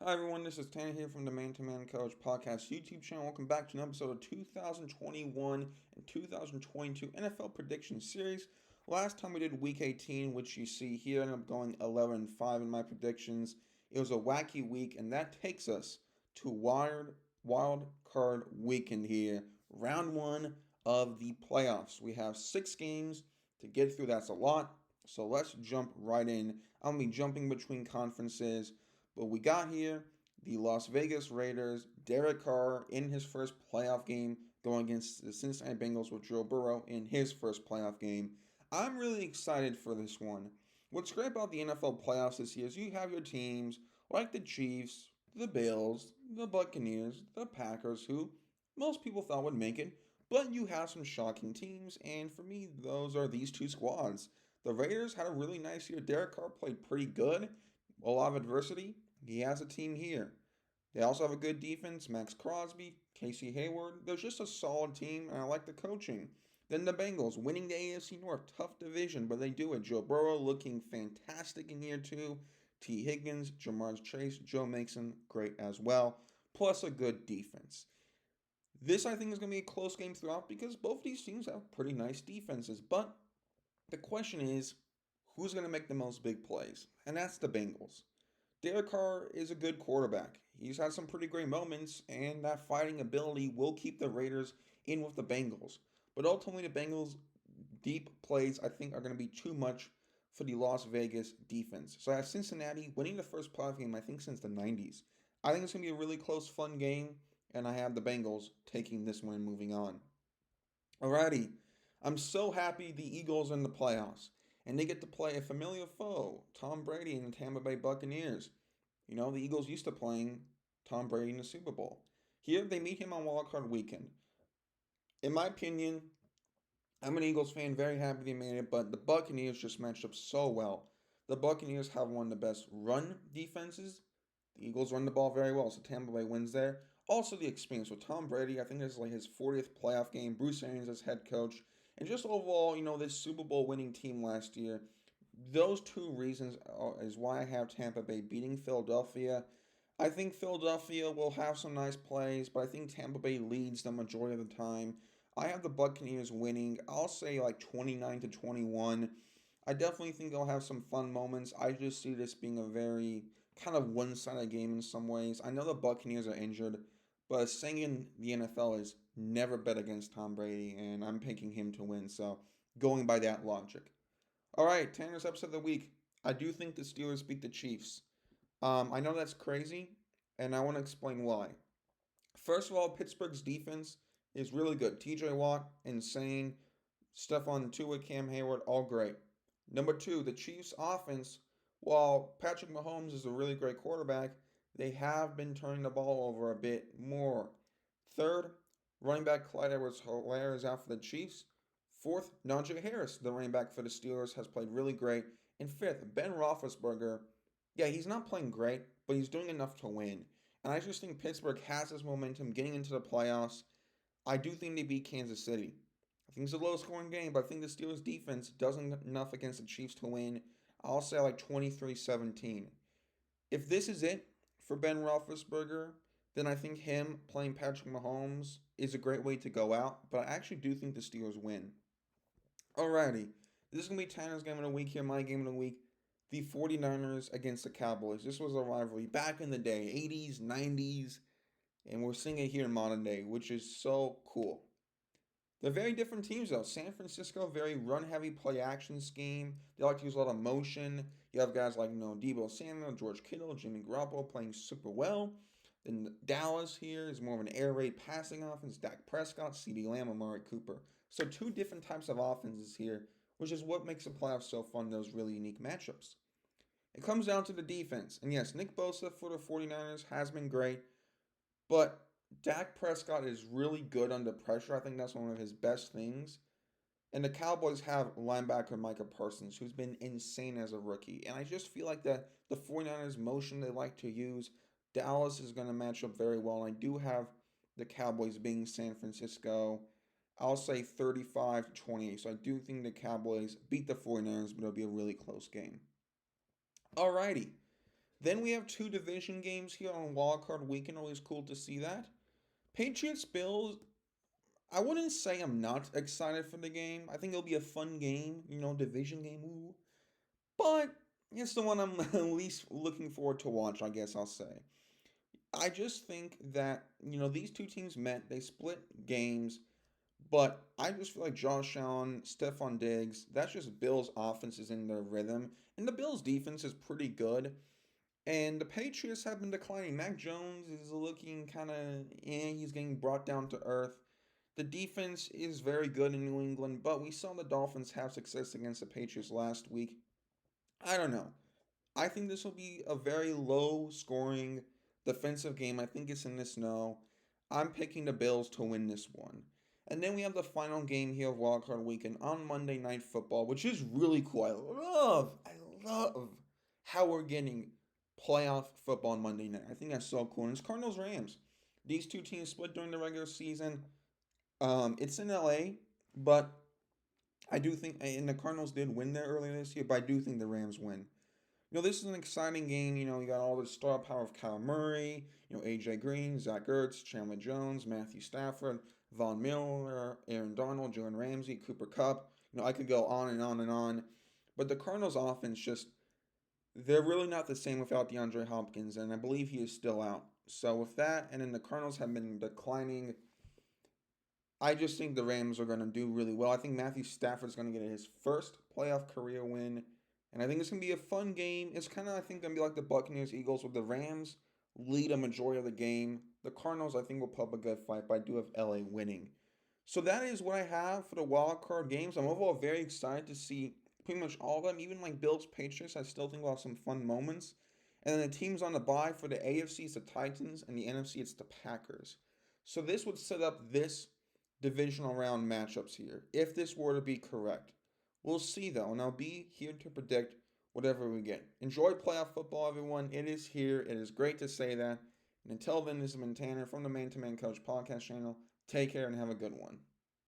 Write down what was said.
Hi everyone, this is Tanner here from the Man to Man Coach Podcast YouTube channel. Welcome back to an episode of 2021 and 2022 NFL Prediction Series. Last time we did Week 18, which you see here, I ended up going 11-5 in my predictions. It was a wacky week, and that takes us to wild card weekend here, round one of the playoffs. We have 6 games to get through. That's a lot. So let's jump right in. I'll be jumping between conferences. But we got here the Las Vegas Raiders, Derek Carr in his first playoff game going against the Cincinnati Bengals with Joe Burrow in his first playoff game. I'm really excited for this one. What's great about the NFL playoffs this year is you have your teams like the Chiefs, the Bills, the Buccaneers, the Packers, who most people thought would make it, but you have some shocking teams, and for me, those are these two squads. The Raiders had a really nice year. Derek Carr played pretty good, a lot of adversity. He has a team here. They also have a good defense. Max Crosby, Casey Hayward. There's just a solid team, and I like the coaching. Then the Bengals winning the AFC North. Tough division, but they do it. Joe Burrow looking fantastic in year two. T. Higgins, Jamar Chase, Joe Mixon, great as well. Plus a good defense. This, I think, is going to be a close game throughout because both of these teams have pretty nice defenses. But the question is, who's going to make the most big plays? And that's the Bengals. Derek Carr is a good quarterback. He's had some pretty great moments, and that fighting ability will keep the Raiders in with the Bengals. But ultimately, the Bengals' deep plays, I think, are going to be too much for the Las Vegas defense. So I have Cincinnati winning the first playoff game, I think, since the 90s. I think it's going to be a really close, fun game, and I have the Bengals taking this one and moving on. Alrighty, I'm so happy the Eagles are in the playoffs, and they get to play a familiar foe, Tom Brady and the Tampa Bay Buccaneers. You know, the Eagles used to playing Tom Brady in the Super Bowl. Here, they meet him on Wild Card Weekend. In my opinion, I'm an Eagles fan, very happy they made it, but the Buccaneers just matched up so well. The Buccaneers have one of the best run defenses. The Eagles run the ball very well, so Tampa Bay wins there. Also, the experience with Tom Brady, I think this is like his 40th playoff game. Bruce Arians as head coach, and just overall, this Super Bowl winning team last year. Those two reasons is why I have Tampa Bay beating Philadelphia. I think Philadelphia will have some nice plays, but I think Tampa Bay leads the majority of the time. I have the Buccaneers winning. I'll say like 29-21. I definitely think they'll have some fun moments. I just see this being a very kind of one-sided game in some ways. I know the Buccaneers are injured, but a saying in the NFL is never bet against Tom Brady, and I'm picking him to win. So going by that logic. All right, Tanner's episode of the week. I do think the Steelers beat the Chiefs. I know that's crazy, and I want to explain why. First of all, Pittsburgh's defense is really good. TJ Watt, insane. Stephon Tua, Cam Hayward, all great. Number two, the Chiefs' offense, while Patrick Mahomes is a really great quarterback, they have been turning the ball over a bit more. Third, running back Clyde Edwards-Helaire is out for the Chiefs. Fourth, Najee Harris, the running back for the Steelers, has played really great. And fifth, Ben Roethlisberger, yeah, he's not playing great, but he's doing enough to win. And I just think Pittsburgh has this momentum getting into the playoffs. I do think they beat Kansas City. I think it's a low scoring game, but I think the Steelers defense does enough against the Chiefs to win. I'll say like 23-17. If this is it for Ben Roethlisberger, then I think him playing Patrick Mahomes is a great way to go out, but I actually do think the Steelers win. Alrighty, this is going to be Tanner's game of the week here, my game of the week. The 49ers against the Cowboys. This was a rivalry back in the day, 80s, 90s, and we're seeing it here in modern day, which is so cool. They're very different teams, though. San Francisco, very run-heavy play-action scheme. They like to use a lot of motion. You have guys like Deebo Samuel, George Kittle, Jimmy Garoppolo playing super well. Then Dallas here is more of an air raid passing offense. Dak Prescott, CeeDee Lamb, Amari Cooper. So two different types of offenses here, which is what makes the playoffs so fun, those really unique matchups. It comes down to the defense. And yes, Nick Bosa for the 49ers has been great. But Dak Prescott is really good under pressure. I think that's one of his best things. And the Cowboys have linebacker Micah Parsons, who's been insane as a rookie. And I just feel like the 49ers motion they like to use, Dallas is going to match up very well. And I do have the Cowboys being San Francisco. I'll say 35-28. So I do think the Cowboys beat the 49ers, but it'll be a really close game. Alrighty. Then we have two division games here on Wild Card Weekend. Always cool to see that. Patriots Bills. I wouldn't say I'm not excited for the game. I think it'll be a fun game, division game. Ooh. But it's the one I'm least looking forward to watch, I guess I'll say. I just think that, these two teams met, they split games, but I just feel like Josh Allen, Stephon Diggs, that's just Bills' offense is in their rhythm. And the Bills' defense is pretty good. And the Patriots have been declining. Mac Jones is looking kind of, he's getting brought down to earth. The defense is very good in New England, but we saw the Dolphins have success against the Patriots last week. I don't know. I think this will be a very low scoring defensive game. I think it's in the snow. I'm picking the Bills to win this one. And then we have the final game here of Wildcard Weekend on Monday Night Football, which is really cool. I love how we're getting playoff football on Monday night. I think that's so cool. And it's Cardinals Rams. These two teams split during the regular season. It's in LA, but I do think, and the Cardinals did win there earlier this year, but I do think the Rams win. This is an exciting game. You got all the star power of Kyle Murray, AJ Green, Zach Ertz, Chandler Jones, Matthew Stafford, Von Miller, Aaron Donald, Jalen Ramsey, Cooper Kupp. I could go on and on and on. But the Cardinals offense just, they're really not the same without DeAndre Hopkins, and I believe he is still out. So with that, and then the Cardinals have been declining. I just think the Rams are going to do really well. I think Matthew Stafford's going to get his first playoff career win. And I think it's going to be a fun game. It's kind of, I think, going to be like the Buccaneers Eagles, with the Rams lead a majority of the game. The Cardinals, I think, will put up a good fight, but I do have LA winning. So that is what I have for the wild card games. I'm overall very excited to see pretty much all of them. Even like Bills Patriots, I still think we'll have some fun moments. And then the teams on the bye for the AFC is the Titans, and the NFC it's the Packers. So this would set up this divisional round matchups here, if this were to be correct. We'll see though, and I'll be here to predict whatever we get. Enjoy playoff football, everyone. It is here. It is great to say that. And until then, this has been Tanner from the Man to Man Coach podcast channel. Take care and have a good one.